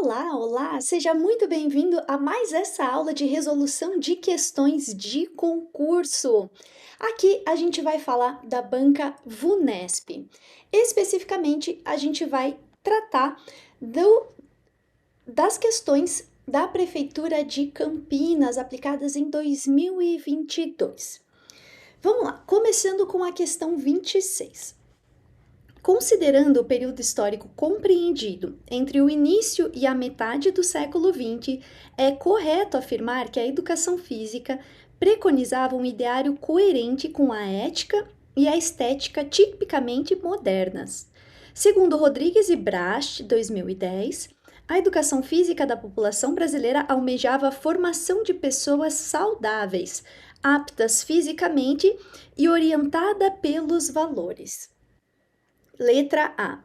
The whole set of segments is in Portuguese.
Olá, olá! Seja muito bem-vindo a mais essa aula de resolução de questões de concurso. Aqui a gente vai falar da banca VUNESP. Especificamente, a gente vai tratar das questões da Prefeitura de Campinas aplicadas em 2022. Vamos lá, começando com a questão 26. Considerando o período histórico compreendido entre o início e a metade do século XX, é correto afirmar que a educação física preconizava um ideário coerente com a ética e a estética tipicamente modernas. Segundo Rodrigues e Brast, 2010, a educação física da população brasileira almejava a formação de pessoas saudáveis, aptas fisicamente e orientada pelos valores. Letra A.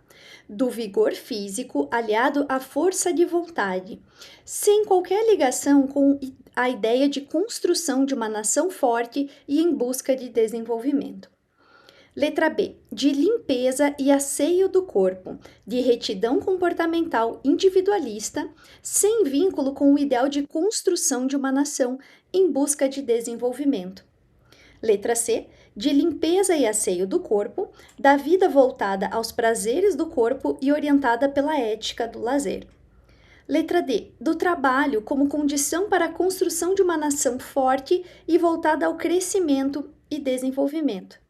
Do vigor físico aliado à força de vontade, sem qualquer ligação com a ideia de construção de uma nação forte e em busca de desenvolvimento. Letra B. De limpeza e asseio do corpo, de retidão comportamental individualista, sem vínculo com o ideal de construção de uma nação em busca de desenvolvimento. Letra C. De limpeza e asseio do corpo, da vida voltada aos prazeres do corpo e orientada pela ética do lazer. Letra D. Do trabalho como condição para a construção de uma nação forte e voltada ao crescimento e desenvolvimento.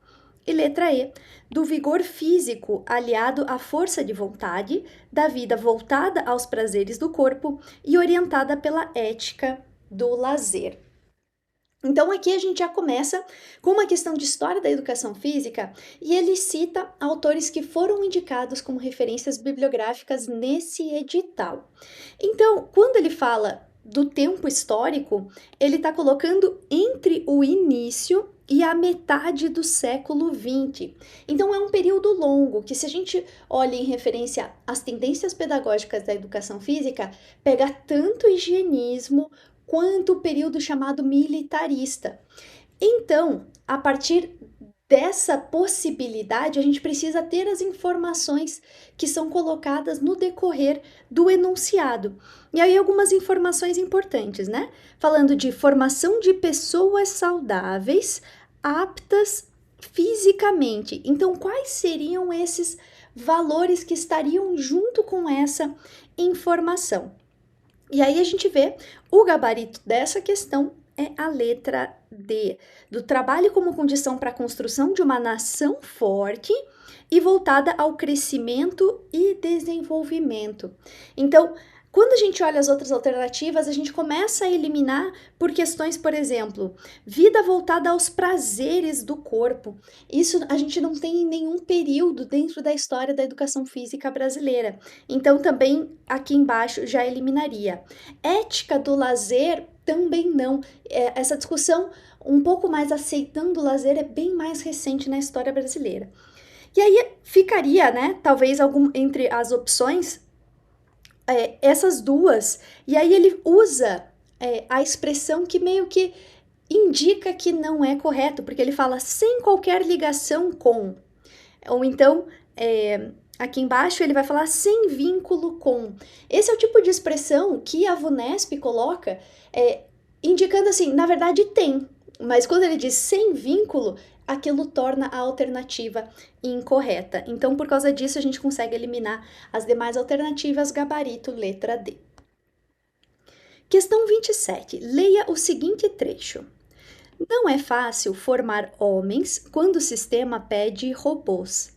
E letra E. Do vigor físico aliado à força de vontade, da vida voltada aos prazeres do corpo e orientada pela ética do lazer. Então, aqui a gente já começa com uma questão de história da educação física e ele cita autores que foram indicados como referências bibliográficas nesse edital. Então, quando ele fala do tempo histórico, ele está colocando entre o início e a metade do século XX. Então, é um período longo que, se a gente olha em referência às tendências pedagógicas da educação física, pega tanto higienismo quanto o período chamado militarista. Então, a partir dessa possibilidade, a gente precisa ter as informações que são colocadas no decorrer do enunciado. E aí algumas informações importantes, né? Falando de formação de pessoas saudáveis, aptas fisicamente. Então, quais seriam esses valores que estariam junto com essa informação? E aí a gente vê o gabarito dessa questão é a letra D, do trabalho como condição para a construção de uma nação forte e voltada ao crescimento e desenvolvimento. Então, quando a gente olha as outras alternativas, a gente começa a eliminar por questões, por exemplo, vida voltada aos prazeres do corpo. Isso a gente não tem em nenhum período dentro da história da educação física brasileira. Então, também aqui embaixo já eliminaria. Ética do lazer, também não. Essa discussão, um pouco mais aceitando o lazer, é bem mais recente na história brasileira. E aí ficaria, né, talvez entre as opções, essas duas, e aí ele usa a expressão que meio que indica que não é correto, porque ele fala sem qualquer ligação com, ou então, aqui embaixo ele vai falar sem vínculo com. Esse é o tipo de expressão que a VUNESP coloca, indicando assim, na verdade tem, mas quando ele diz sem vínculo, aquilo torna a alternativa incorreta. Então, por causa disso, a gente consegue eliminar as demais alternativas, gabarito, letra D. Questão 27. Leia o seguinte trecho. Não é fácil formar homens quando o sistema pede robôs.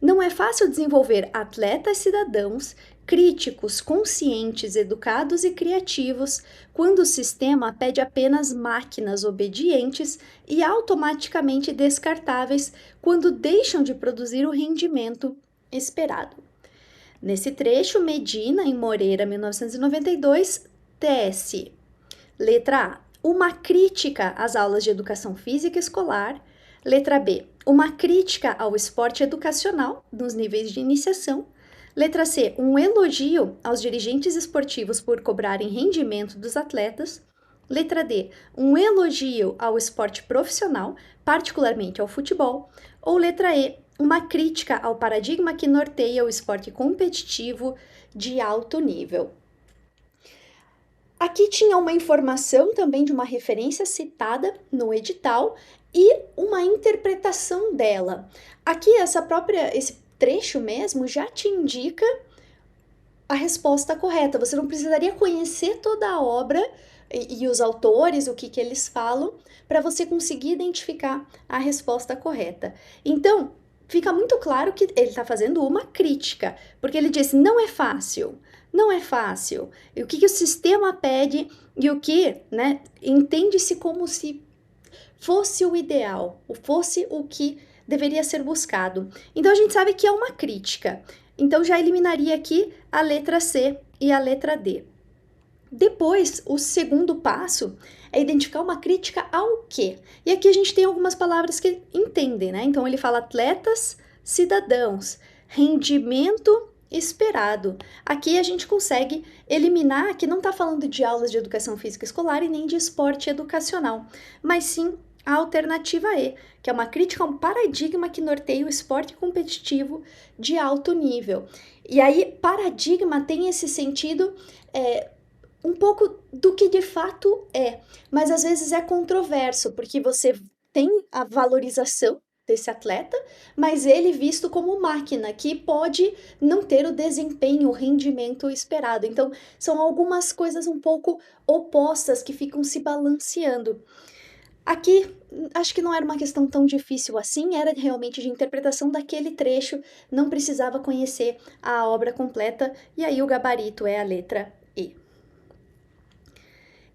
Não é fácil desenvolver atletas cidadãos, críticos, conscientes, educados e criativos, quando o sistema pede apenas máquinas obedientes e automaticamente descartáveis quando deixam de produzir o rendimento esperado. Nesse trecho, Medina, em Moreira, 1992, tece. Letra A. Uma crítica às aulas de educação física escolar. Letra B. Uma crítica ao esporte educacional nos níveis de iniciação. Letra C. Um elogio aos dirigentes esportivos por cobrarem rendimento dos atletas. Letra D. Um elogio ao esporte profissional, particularmente ao futebol. Ou letra E. Uma crítica ao paradigma que norteia o esporte competitivo de alto nível. Aqui tinha uma informação também de uma referência citada no edital e uma interpretação dela. Aqui esse trecho mesmo já te indica a resposta correta. Você não precisaria conhecer toda a obra e os autores, o que, que eles falam, para você conseguir identificar a resposta correta. Então, fica muito claro que ele está fazendo uma crítica, porque ele diz: não é fácil, não é fácil. E o que, que o sistema pede e o que, né, entende-se como se fosse o ideal, ou fosse o que deveria ser buscado. Então a gente sabe que é uma crítica. Então já eliminaria aqui a letra C e a letra D. Depois, o segundo passo é identificar uma crítica ao quê? E aqui a gente tem algumas palavras que entendem, né? Então ele fala atletas, cidadãos, rendimento esperado. Aqui a gente consegue eliminar que não está falando de aulas de educação física escolar e nem de esporte educacional, mas sim a alternativa E, que é uma crítica a um paradigma que norteia o esporte competitivo de alto nível. E aí, paradigma tem esse sentido um pouco do que de fato é, mas às vezes é controverso, porque você tem a valorização desse atleta, mas ele visto como máquina, que pode não ter o desempenho, o rendimento esperado. Então, são algumas coisas um pouco opostas que ficam se balanceando. Aqui, acho que não era uma questão tão difícil assim, era realmente de interpretação daquele trecho, não precisava conhecer a obra completa, e aí o gabarito é a letra E.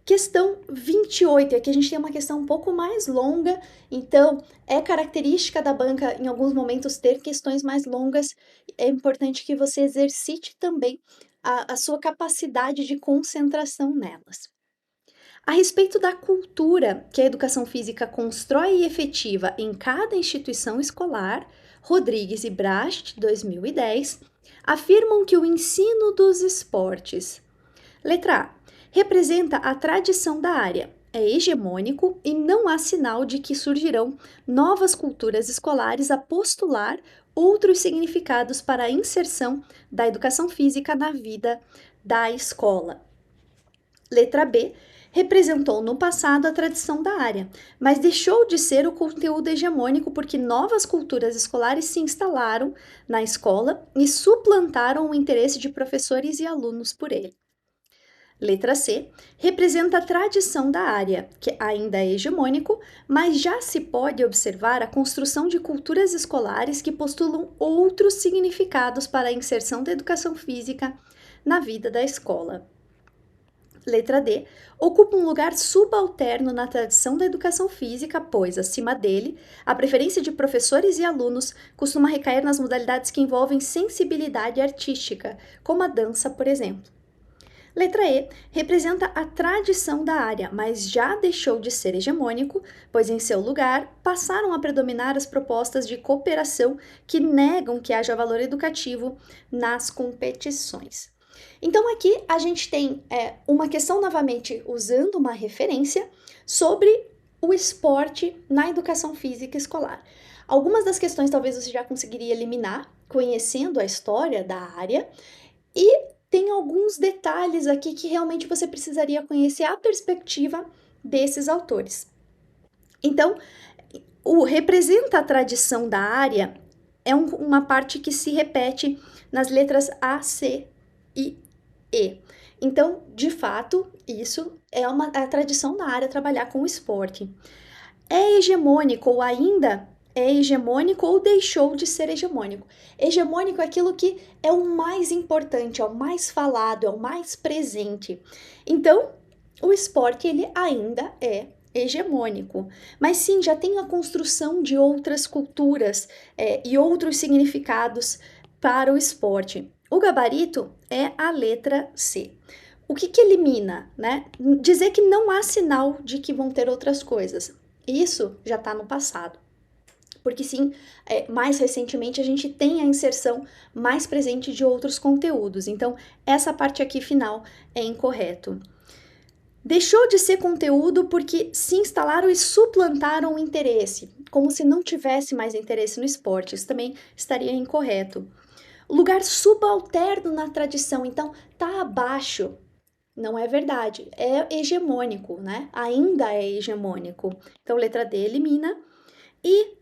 Questão 28, aqui a gente tem uma questão um pouco mais longa, então é característica da banca em alguns momentos ter questões mais longas, é importante que você exercite também a sua capacidade de concentração nelas. A respeito da cultura que a educação física constrói e efetiva em cada instituição escolar, Rodrigues e Brast, 2010, afirmam que o ensino dos esportes, letra A, representa a tradição da área, é hegemônico e não há sinal de que surgirão novas culturas escolares a postular outros significados para a inserção da educação física na vida da escola. Letra B, representou no passado a tradição da área, mas deixou de ser o conteúdo hegemônico porque novas culturas escolares se instalaram na escola e suplantaram o interesse de professores e alunos por ele. Letra C, representa a tradição da área, que ainda é hegemônico, mas já se pode observar a construção de culturas escolares que postulam outros significados para a inserção da educação física na vida da escola. Letra D, ocupa um lugar subalterno na tradição da educação física, pois, acima dele, a preferência de professores e alunos costuma recair nas modalidades que envolvem sensibilidade artística, como a dança, por exemplo. Letra E, representa a tradição da área, mas já deixou de ser hegemônico, pois em seu lugar passaram a predominar as propostas de cooperação que negam que haja valor educativo nas competições. Então aqui a gente tem uma questão novamente usando uma referência sobre o esporte na educação física escolar. Algumas das questões talvez você já conseguiria eliminar conhecendo a história da área e tem alguns detalhes aqui que realmente você precisaria conhecer a perspectiva desses autores. Então, o representa a tradição da área é uma parte que se repete nas letras A, C e E. Então, de fato, isso é a tradição da área trabalhar com o esporte. É hegemônico ou ainda é hegemônico ou deixou de ser hegemônico. Hegemônico é aquilo que é o mais importante, é o mais falado, é o mais presente. Então, o esporte ele ainda é hegemônico, mas sim, já tem a construção de outras culturas e outros significados para o esporte. O gabarito é a letra C. O que elimina, né? Dizer que não há sinal de que vão ter outras coisas. Isso já está no passado. Porque sim, mais recentemente a gente tem a inserção mais presente de outros conteúdos. Então, essa parte aqui final é incorreto. Deixou de ser conteúdo porque se instalaram e suplantaram o interesse, como se não tivesse mais interesse no esporte. Isso também estaria incorreto. Lugar subalterno na tradição, então tá abaixo Não é verdade, é hegemônico, né? Ainda é hegemônico. Então, letra D elimina. E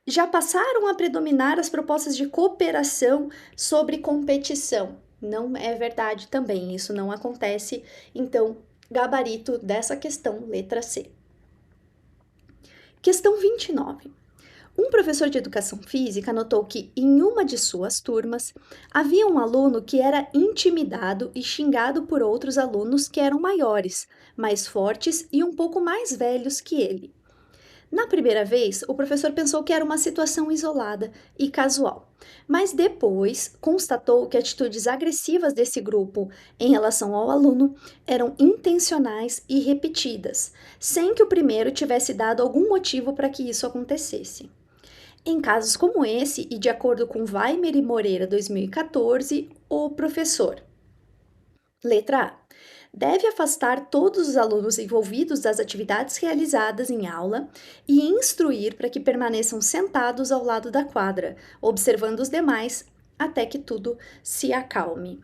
já passaram a predominar as propostas de cooperação sobre competição. Não é verdade também, isso não acontece. Então, gabarito dessa questão, letra C. Questão 29. Um professor de educação física notou que, em uma de suas turmas, havia um aluno que era intimidado e xingado por outros alunos que eram maiores, mais fortes e um pouco mais velhos que ele. Na primeira vez, o professor pensou que era uma situação isolada e casual, mas depois constatou que atitudes agressivas desse grupo em relação ao aluno eram intencionais e repetidas, sem que o primeiro tivesse dado algum motivo para que isso acontecesse. Em casos como esse, e de acordo com Weimer e Moreira 2014, o professor, letra A, deve afastar todos os alunos envolvidos das atividades realizadas em aula e instruir para que permaneçam sentados ao lado da quadra, observando os demais até que tudo se acalme.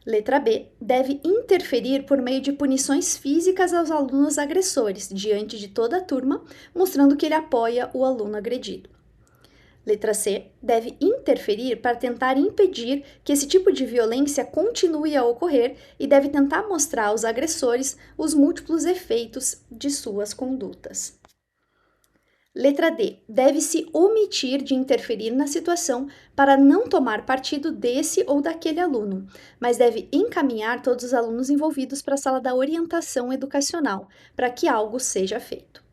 Letra B, deve interferir por meio de punições físicas aos alunos agressores, diante de toda a turma, mostrando que ele apoia o aluno agredido. Letra C, deve interferir para tentar impedir que esse tipo de violência continue a ocorrer e deve tentar mostrar aos agressores os múltiplos efeitos de suas condutas. Letra D, deve se omitir de interferir na situação para não tomar partido desse ou daquele aluno, mas deve encaminhar todos os alunos envolvidos para a sala da orientação educacional, para que algo seja feito.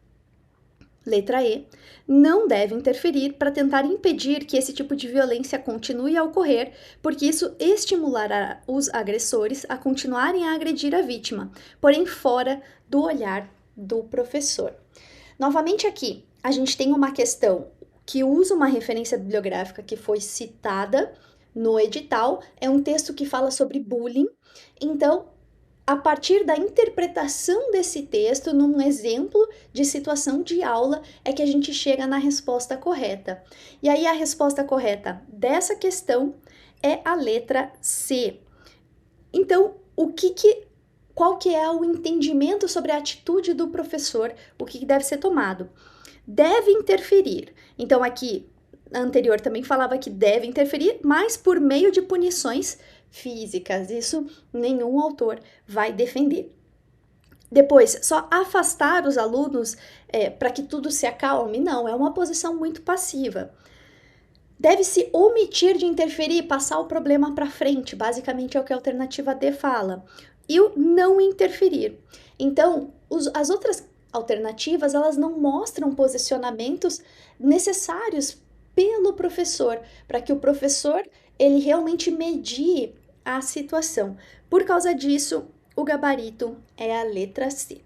Letra E, não deve interferir para tentar impedir que esse tipo de violência continue a ocorrer, porque isso estimulará os agressores a continuarem a agredir a vítima, porém fora do olhar do professor. Novamente aqui, a gente tem uma questão que usa uma referência bibliográfica que foi citada no edital, é um texto que fala sobre bullying, então a partir da interpretação desse texto, num exemplo de situação de aula, é que a gente chega na resposta correta. E aí a resposta correta dessa questão é a letra C. Então, qual que é o entendimento sobre a atitude do professor, o que deve ser tomado? Deve interferir. Então, aqui, a anterior também falava que deve interferir, mas por meio de punições físicas. Isso nenhum autor vai defender. Depois, só afastar os alunos para que tudo se acalme? Não, é uma posição muito passiva. Deve-se omitir de interferir, passar o problema para frente, basicamente é o que a alternativa D fala. E o não interferir. Então, as outras alternativas, elas não mostram posicionamentos necessários pelo professor, para que o professor ele realmente medie a situação. Por causa disso, o gabarito é a letra C.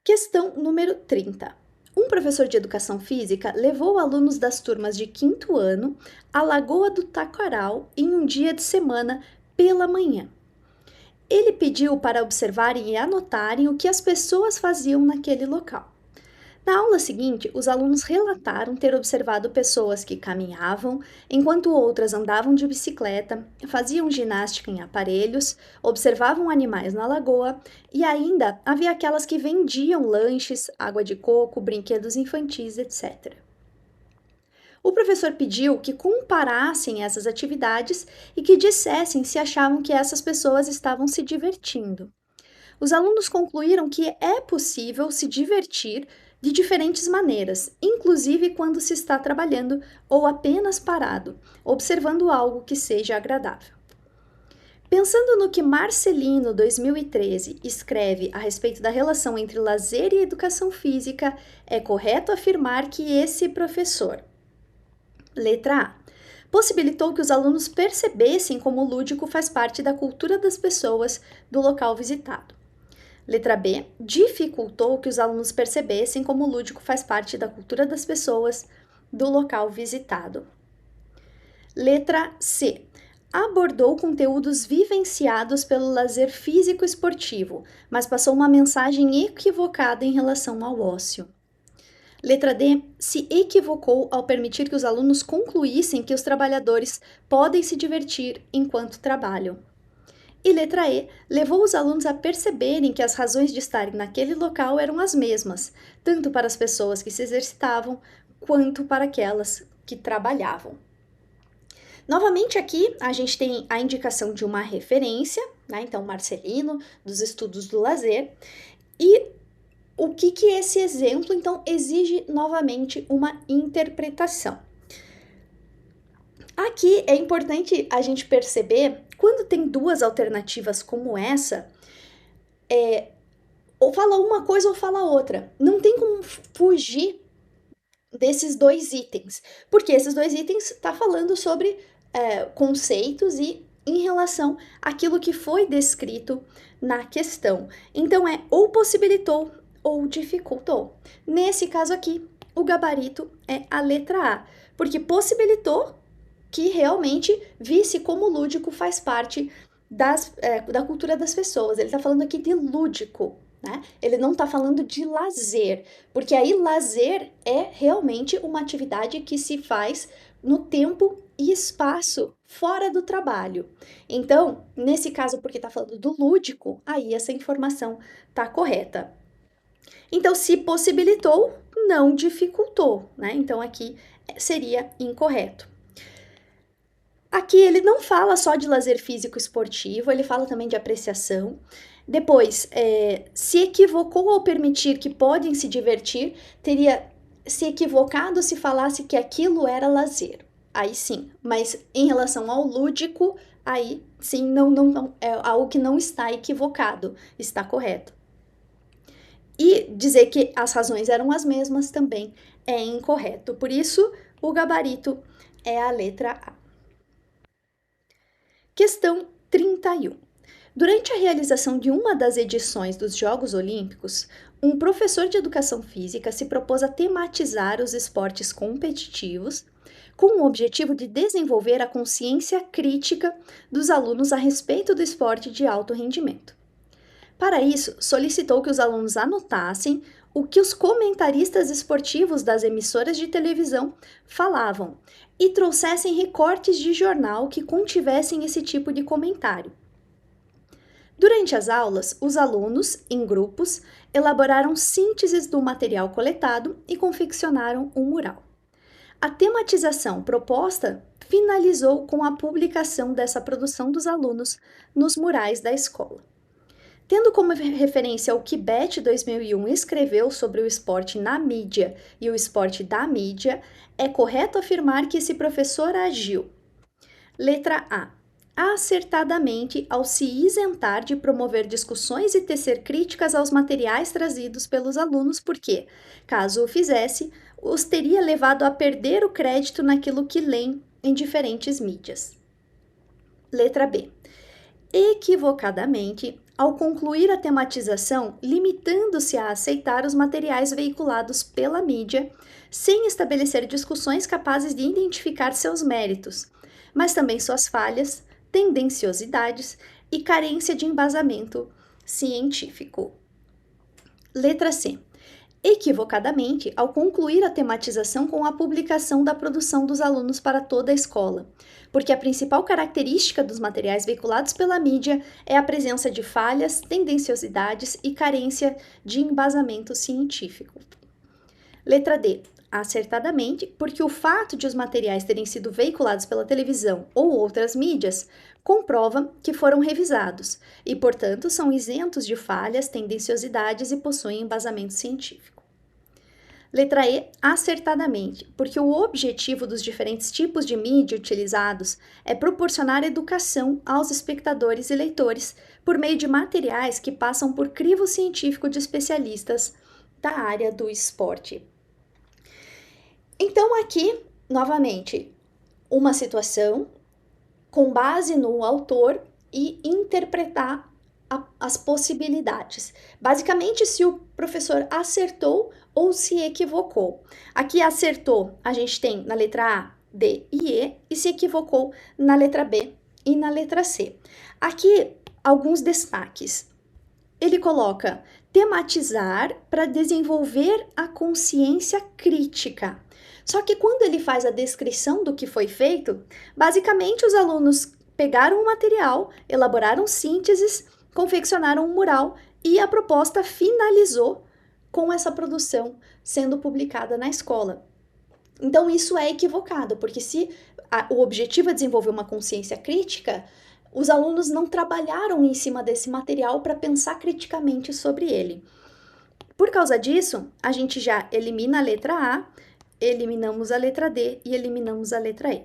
Questão número 30. Um professor de educação física levou alunos das turmas de 5º ano à Lagoa do Taquaral em um dia de semana pela manhã. Ele pediu para observarem e anotarem o que as pessoas faziam naquele local. Na aula seguinte, os alunos relataram ter observado pessoas que caminhavam, enquanto outras andavam de bicicleta, faziam ginástica em aparelhos, observavam animais na lagoa e ainda havia aquelas que vendiam lanches, água de coco, brinquedos infantis, etc. O professor pediu que comparassem essas atividades e que dissessem se achavam que essas pessoas estavam se divertindo. Os alunos concluíram que é possível se divertir de diferentes maneiras, inclusive quando se está trabalhando ou apenas parado, observando algo que seja agradável. Pensando no que Marcelino, 2013, escreve a respeito da relação entre lazer e educação física, é correto afirmar que esse professor, letra A, possibilitou que os alunos percebessem como o lúdico faz parte da cultura das pessoas do local visitado. Letra B, dificultou que os alunos percebessem como o lúdico faz parte da cultura das pessoas do local visitado. Letra C, abordou conteúdos vivenciados pelo lazer físico-esportivo, mas passou uma mensagem equivocada em relação ao ócio. Letra D, se equivocou ao permitir que os alunos concluíssem que os trabalhadores podem se divertir enquanto trabalham. E letra E, levou os alunos a perceberem que as razões de estarem naquele local eram as mesmas, tanto para as pessoas que se exercitavam, quanto para aquelas que trabalhavam. Novamente aqui, a gente tem a indicação de uma referência, né? Então, Marcelino, dos estudos do lazer, e o que esse exemplo, então, exige novamente uma interpretação. Aqui é importante a gente perceber, quando tem duas alternativas como essa, ou fala uma coisa ou fala outra. Não tem como fugir desses dois itens, porque esses dois itens tá falando sobre conceitos e em relação àquilo que foi descrito na questão. Então, ou possibilitou ou dificultou. Nesse caso aqui, o gabarito é a letra A, porque possibilitou que realmente visse como o lúdico faz parte da cultura das pessoas. Ele está falando aqui de lúdico, né? Ele não está falando de lazer, porque aí lazer é realmente uma atividade que se faz no tempo e espaço fora do trabalho. Então, nesse caso, porque está falando do lúdico, aí essa informação está correta. Então, se possibilitou, não dificultou, né? Então, aqui seria incorreto. Aqui ele não fala só de lazer físico esportivo, ele fala também de apreciação. Depois, se equivocou ao permitir que podem se divertir, teria se equivocado se falasse que aquilo era lazer. Aí sim, mas em relação ao lúdico, aí sim, não é algo que não está equivocado, está correto. E dizer que as razões eram as mesmas também é incorreto. Por isso, o gabarito é a letra A. Questão 31. Durante a realização de uma das edições dos Jogos Olímpicos, um professor de educação física se propôs a tematizar os esportes competitivos com o objetivo de desenvolver a consciência crítica dos alunos a respeito do esporte de alto rendimento. Para isso, solicitou que os alunos anotassem o que os comentaristas esportivos das emissoras de televisão falavam e trouxessem recortes de jornal que contivessem esse tipo de comentário. Durante as aulas, os alunos, em grupos, elaboraram sínteses do material coletado e confeccionaram um mural. A tematização proposta finalizou com a publicação dessa produção dos alunos nos murais da escola. Tendo como referência o que Beth 2001 escreveu sobre o esporte na mídia e o esporte da mídia, é correto afirmar que esse professor agiu. Letra A. Acertadamente ao se isentar de promover discussões e tecer críticas aos materiais trazidos pelos alunos, porque, caso o fizesse, os teria levado a perder o crédito naquilo que leem em diferentes mídias. Letra B. Equivocadamente, ao concluir a tematização, limitando-se a aceitar os materiais veiculados pela mídia, sem estabelecer discussões capazes de identificar seus méritos, mas também suas falhas, tendenciosidades e carência de embasamento científico. Letra C. Equivocadamente, ao concluir a tematização com a publicação da produção dos alunos para toda a escola, porque a principal característica dos materiais veiculados pela mídia é a presença de falhas, tendenciosidades e carência de embasamento científico. Letra D. Acertadamente, porque o fato de os materiais terem sido veiculados pela televisão ou outras mídias comprova que foram revisados e, portanto, são isentos de falhas, tendenciosidades e possuem embasamento científico. Letra E, acertadamente, porque o objetivo dos diferentes tipos de mídia utilizados é proporcionar educação aos espectadores e leitores por meio de materiais que passam por crivo científico de especialistas da área do esporte. Então, aqui, novamente, uma situação com base no autor e interpretar as possibilidades. Basicamente, se o professor acertou ou se equivocou. Aqui acertou, a gente tem na letra A, D e E, e se equivocou na letra B e na letra C. Aqui, alguns destaques. Ele coloca tematizar para desenvolver a consciência crítica. Só que quando ele faz a descrição do que foi feito, basicamente os alunos pegaram o material, elaboraram sínteses, confeccionaram um mural e a proposta finalizou com essa produção sendo publicada na escola. Então, isso é equivocado, porque se o objetivo é desenvolver uma consciência crítica, os alunos não trabalharam em cima desse material para pensar criticamente sobre ele. Por causa disso, a gente já elimina a letra A, eliminamos a letra D e eliminamos a letra E.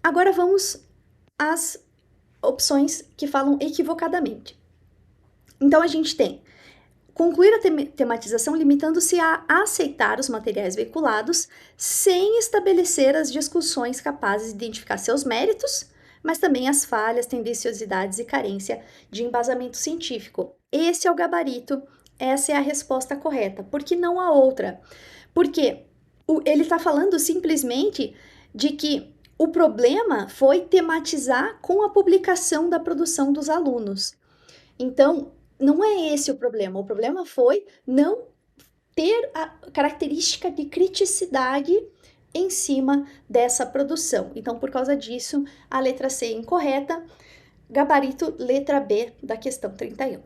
Agora vamos às opções que falam equivocadamente. Então, a gente tem concluir a tematização limitando-se a aceitar os materiais veiculados sem estabelecer as discussões capazes de identificar seus méritos, mas também as falhas, tendenciosidades e carência de embasamento científico. Esse é o gabarito, essa é a resposta correta, porque não há outra. Porque ele está falando simplesmente de que o problema foi tematizar com a publicação da produção dos alunos. Então, não é esse o problema foi não ter a característica de criticidade em cima dessa produção. Então, por causa disso, a letra C é incorreta, gabarito letra B da questão 31.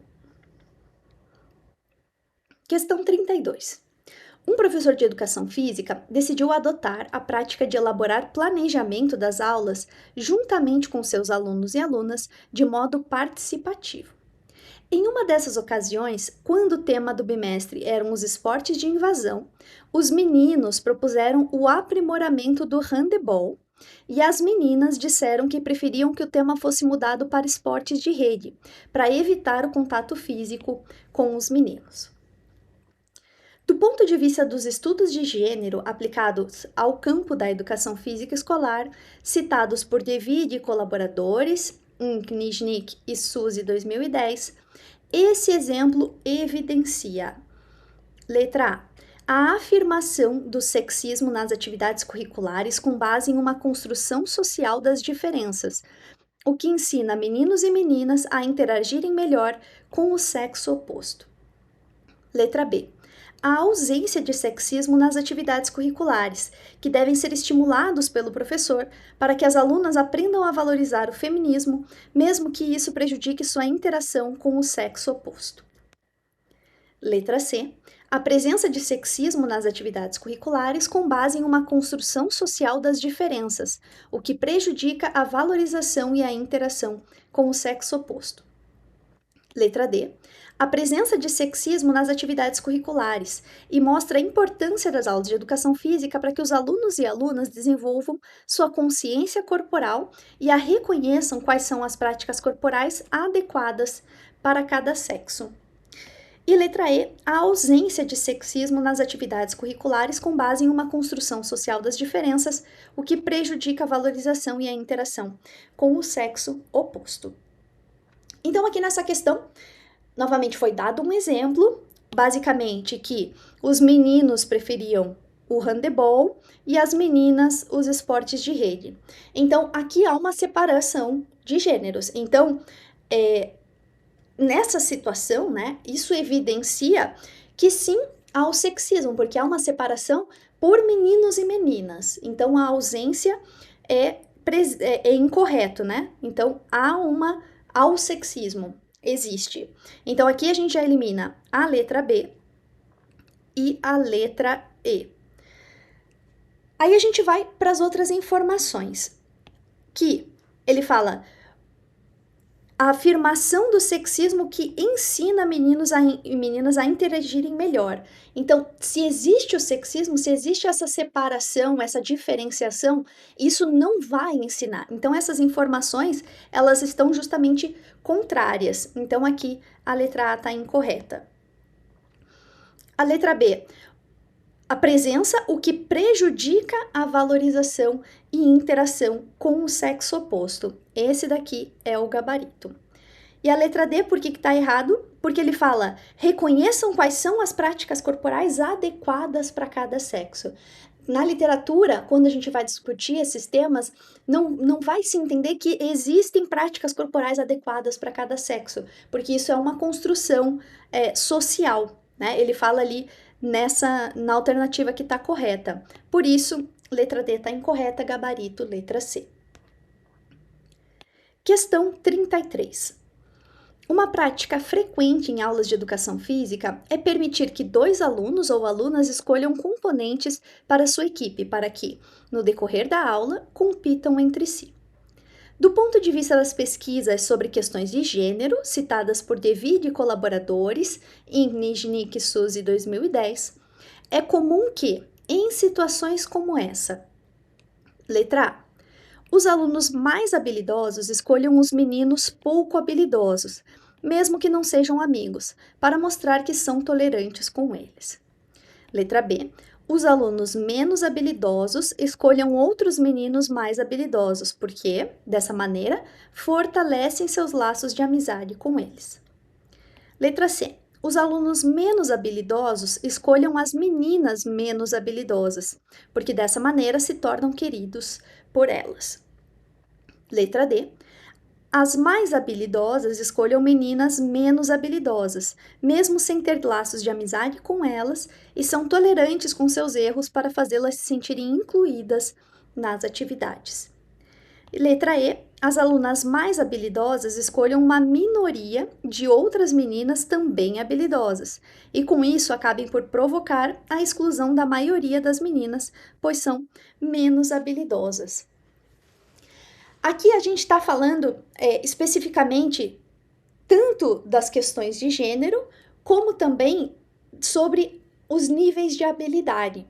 Questão 32. Um professor de educação física decidiu adotar a prática de elaborar planejamento das aulas juntamente com seus alunos e alunas de modo participativo. Em uma dessas ocasiões, quando o tema do bimestre eram os esportes de invasão, os meninos propuseram o aprimoramento do handebol e as meninas disseram que preferiam que o tema fosse mudado para esportes de rede, para evitar o contato físico com os meninos. Do ponto de vista dos estudos de gênero aplicados ao campo da educação física escolar, citados por David e colaboradores, em Kniznik e Suzy 2010, esse exemplo evidencia, letra A afirmação do sexismo nas atividades curriculares com base em uma construção social das diferenças, o que ensina meninos e meninas a interagirem melhor com o sexo oposto. Letra B. A ausência de sexismo nas atividades curriculares, que devem ser estimulados pelo professor para que as alunas aprendam a valorizar o feminismo, mesmo que isso prejudique sua interação com o sexo oposto. Letra C. A presença de sexismo nas atividades curriculares com base em uma construção social das diferenças, o que prejudica a valorização e a interação com o sexo oposto. Letra D. A presença de sexismo nas atividades curriculares e mostra a importância das aulas de educação física para que os alunos e alunas desenvolvam sua consciência corporal e a reconheçam quais são as práticas corporais adequadas para cada sexo. E letra E, a ausência de sexismo nas atividades curriculares com base em uma construção social das diferenças, o que prejudica a valorização e a interação com o sexo oposto. Então, aqui nessa questão, novamente foi dado um exemplo, basicamente que os meninos preferiam o handebol e as meninas os esportes de rede. Então, aqui há uma separação de gêneros. Então, nessa situação, né, isso evidencia que sim, há o sexismo, porque há uma separação por meninos e meninas. Então, a ausência é incorreto, né? Então, há o sexismo. Existe. Então, aqui a gente já elimina a letra B e a letra E. Aí a gente vai para as outras informações, que ele fala a afirmação do sexismo que ensina meninos e meninas a interagirem melhor. Então, se existe o sexismo, se existe essa separação, essa diferenciação, isso não vai ensinar. Então, essas informações, elas estão justamente contrárias. Então, aqui a letra A está incorreta. A letra B, a presença, o que prejudica a valorização e interação com o sexo oposto. Esse daqui é o gabarito. E a letra D, por que está errado? Porque ele fala, reconheçam quais são as práticas corporais adequadas para cada sexo. Na literatura, quando a gente vai discutir esses temas, não vai se entender que existem práticas corporais adequadas para cada sexo, porque isso é uma construção social, né? Ele fala ali na alternativa que está correta. Por isso, letra D está incorreta, gabarito, letra C. Questão 33. Uma prática frequente em aulas de educação física é permitir que dois alunos ou alunas escolham componentes para sua equipe, para que, no decorrer da aula, compitam entre si. Do ponto de vista das pesquisas sobre questões de gênero, citadas por David e colaboradores em Nijnik e Suzy 2010, é comum que, em situações como essa, letra A, os alunos mais habilidosos escolham os meninos pouco habilidosos, mesmo que não sejam amigos, para mostrar que são tolerantes com eles. Letra B. Os alunos menos habilidosos escolham outros meninos mais habilidosos, porque, dessa maneira, fortalecem seus laços de amizade com eles. Letra C. Os alunos menos habilidosos escolham as meninas menos habilidosas, porque dessa maneira se tornam queridos por elas. Letra D. As mais habilidosas escolham meninas menos habilidosas, mesmo sem ter laços de amizade com elas, e são tolerantes com seus erros para fazê-las se sentirem incluídas nas atividades. E letra E. As alunas mais habilidosas escolham uma minoria de outras meninas também habilidosas, e com isso acabem por provocar a exclusão da maioria das meninas, pois são menos habilidosas. Aqui a gente está falando especificamente tanto das questões de gênero, como também sobre os níveis de habilidade.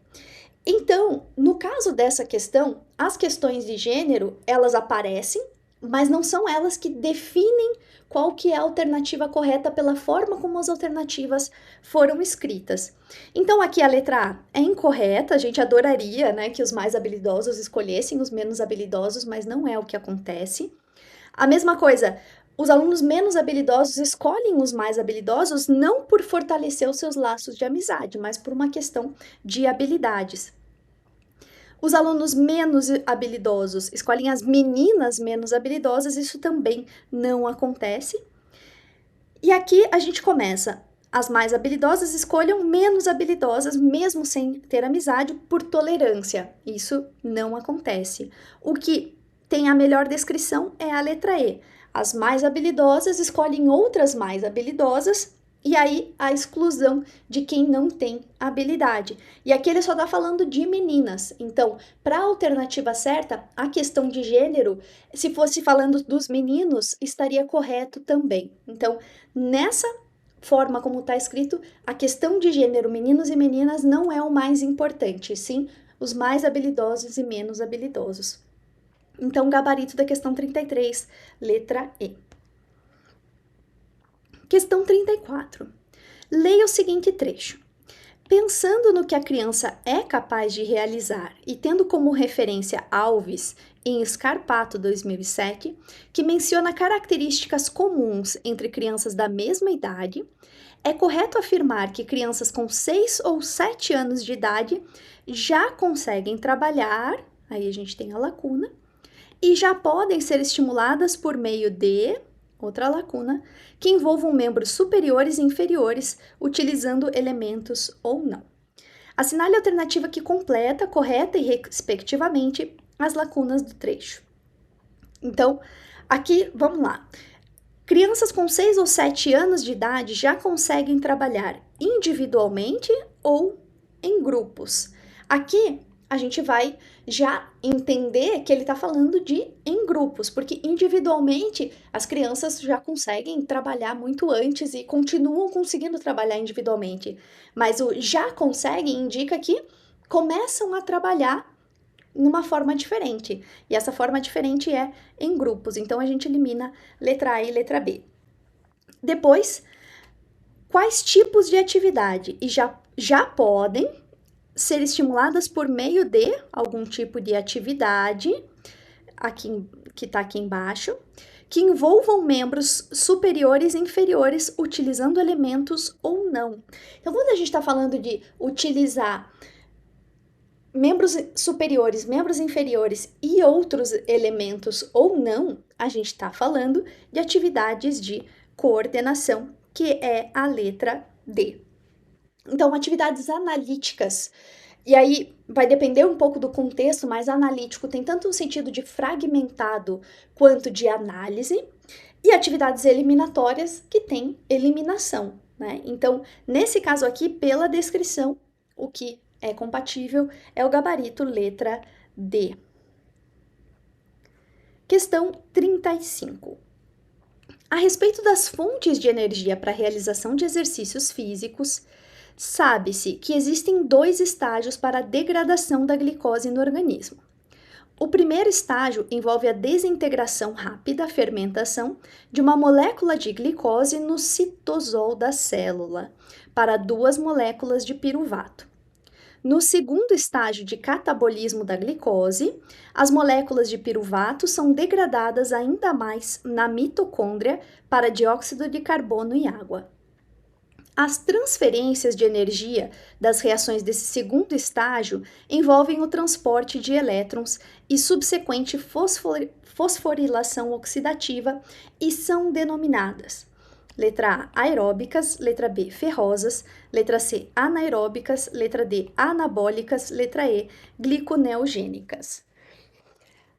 Então, no caso dessa questão, as questões de gênero, elas aparecem, mas não são elas que definem qual que é a alternativa correta pela forma como as alternativas foram escritas. Então, aqui a letra A é incorreta, a gente adoraria, né, que os mais habilidosos escolhessem os menos habilidosos, mas não é o que acontece. A mesma coisa, os alunos menos habilidosos escolhem os mais habilidosos não por fortalecer os seus laços de amizade, mas por uma questão de habilidades. Os alunos menos habilidosos escolhem as meninas menos habilidosas, isso também não acontece. E aqui a gente começa. As mais habilidosas escolham menos habilidosas, mesmo sem ter amizade, por tolerância. Isso não acontece. O que tem a melhor descrição é a letra E. As mais habilidosas escolhem outras mais habilidosas, e aí a exclusão de quem não tem habilidade. E aqui ele só está falando de meninas. Então, para a alternativa certa, a questão de gênero, se fosse falando dos meninos, estaria correto também. Então, nessa forma como está escrito, a questão de gênero, meninos e meninas, não é o mais importante, sim os mais habilidosos e menos habilidosos. Então, gabarito da questão 33, letra E. Questão 34. Leia o seguinte trecho. Pensando no que a criança é capaz de realizar e tendo como referência Alves, em Scarpato 2007, que menciona características comuns entre crianças da mesma idade, é correto afirmar que crianças com 6 ou 7 anos de idade já conseguem trabalhar, aí a gente tem a lacuna, e já podem ser estimuladas por meio de, outra lacuna, que envolvam membros superiores e inferiores, utilizando elementos ou não. Assinale a alternativa que completa, correta e respectivamente as lacunas do trecho. Então, aqui, vamos lá. Crianças com 6 ou 7 anos de idade já conseguem trabalhar individualmente ou em grupos. Aqui, a gente vai já entender que ele está falando de em grupos, porque individualmente as crianças já conseguem trabalhar muito antes e continuam conseguindo trabalhar individualmente. Mas o já conseguem indica que começam a trabalhar numa forma diferente. E essa forma diferente é em grupos. Então a gente elimina letra A e letra B. Depois, quais tipos de atividade e já podem ser estimuladas por meio de algum tipo de atividade, aqui, que está aqui embaixo, que envolvam membros superiores e inferiores utilizando elementos ou não. Então, quando a gente está falando de utilizar membros superiores, membros inferiores e outros elementos ou não, a gente está falando de atividades de coordenação, que é a letra D. Então, atividades analíticas E aí vai depender um pouco do contexto, mas analítico tem tanto um sentido de fragmentado quanto de análise, e atividades eliminatórias que tem eliminação, né? Então, nesse caso aqui, pela descrição, o que é compatível é o gabarito letra D. Questão 35. A respeito das fontes de energia para a realização de exercícios físicos, sabe-se que existem 2 estágios para a degradação da glicose no organismo. O primeiro estágio envolve a desintegração rápida, a fermentação, de uma molécula de glicose no citosol da célula, para 2 moléculas de piruvato. No segundo estágio de catabolismo da glicose, as moléculas de piruvato são degradadas ainda mais na mitocôndria para dióxido de carbono e água. As transferências de energia das reações desse segundo estágio envolvem o transporte de elétrons e subsequente fosforilação oxidativa e são denominadas letra A, aeróbicas, letra B, ferrosas, letra C, anaeróbicas, letra D, anabólicas, letra E, gliconeogênicas.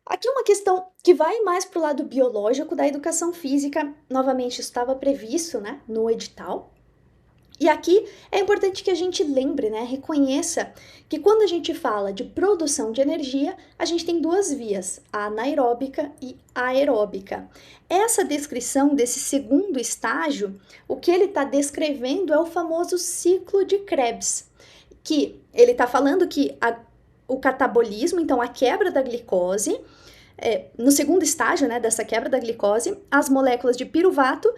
Aqui uma questão que vai mais para o lado biológico da educação física, novamente estava previsto, né, no edital. E aqui é importante que a gente lembre, né, reconheça que quando a gente fala de produção de energia, a gente tem 2 vias, a anaeróbica e aeróbica. Essa descrição desse segundo estágio, o que ele está descrevendo é o famoso ciclo de Krebs, que ele está falando que o catabolismo, então a quebra da glicose, no segundo estágio, né, dessa quebra da glicose, as moléculas de piruvato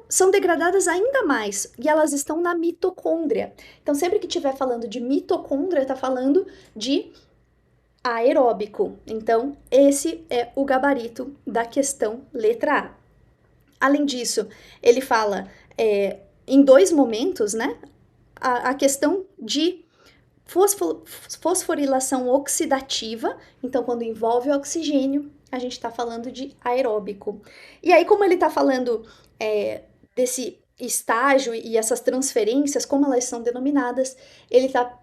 são degradadas ainda mais e elas estão na mitocôndria. Então, sempre que estiver falando de mitocôndria, está falando de aeróbico. Então, esse é o gabarito da questão letra A. Além disso, ele fala em 2 momentos, né, a questão de fosforilação oxidativa, então quando envolve o oxigênio, a gente está falando de aeróbico. E aí, como ele está falando desse estágio e essas transferências, como elas são denominadas, ele está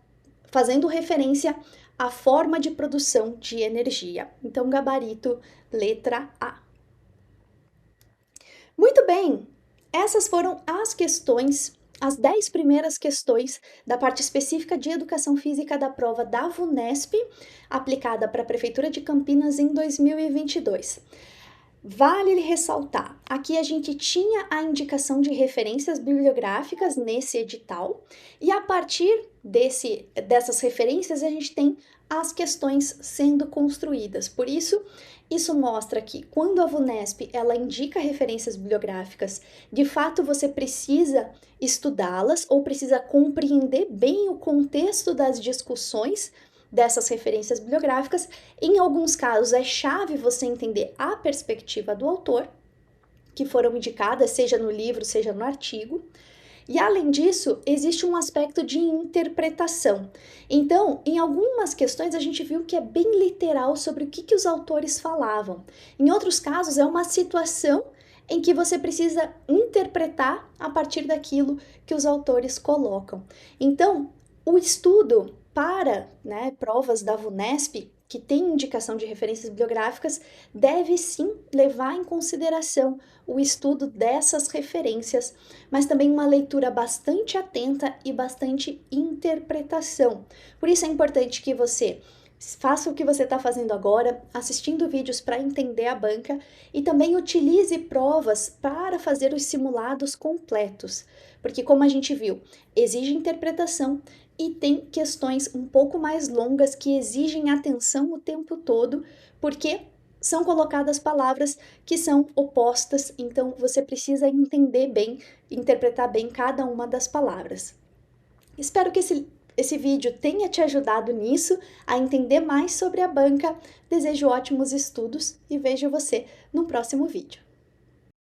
fazendo referência à forma de produção de energia. Então, gabarito, letra A. Muito bem, essas foram as questões, as 10 primeiras questões da parte específica de Educação Física da prova da VUNESP, aplicada para a Prefeitura de Campinas em 2022. Vale ressaltar, aqui a gente tinha a indicação de referências bibliográficas nesse edital, e a partir dessas referências a gente tem as questões sendo construídas. Por isso, isso mostra que quando a VUNESP ela indica referências bibliográficas, de fato você precisa estudá-las ou precisa compreender bem o contexto das discussões dessas referências bibliográficas. Em alguns casos é chave você entender a perspectiva do autor, que foram indicadas, seja no livro, seja no artigo. E além disso, existe um aspecto de interpretação. Então, em algumas questões a gente viu que é bem literal sobre o que os autores falavam. Em outros casos, é uma situação em que você precisa interpretar a partir daquilo que os autores colocam. Então, o estudo para provas da VUNESP, que tem indicação de referências bibliográficas, deve sim levar em consideração o estudo dessas referências, mas também uma leitura bastante atenta e bastante interpretação. Por isso é importante que você faça o que você está fazendo agora, assistindo vídeos para entender a banca, e também utilize provas para fazer os simulados completos, porque como a gente viu, exige interpretação e tem questões um pouco mais longas que exigem atenção o tempo todo, porque são colocadas palavras que são opostas, então você precisa entender bem, interpretar bem cada uma das palavras. Espero que esse vídeo tenha te ajudado nisso, a entender mais sobre a banca. Desejo ótimos estudos e vejo você no próximo vídeo.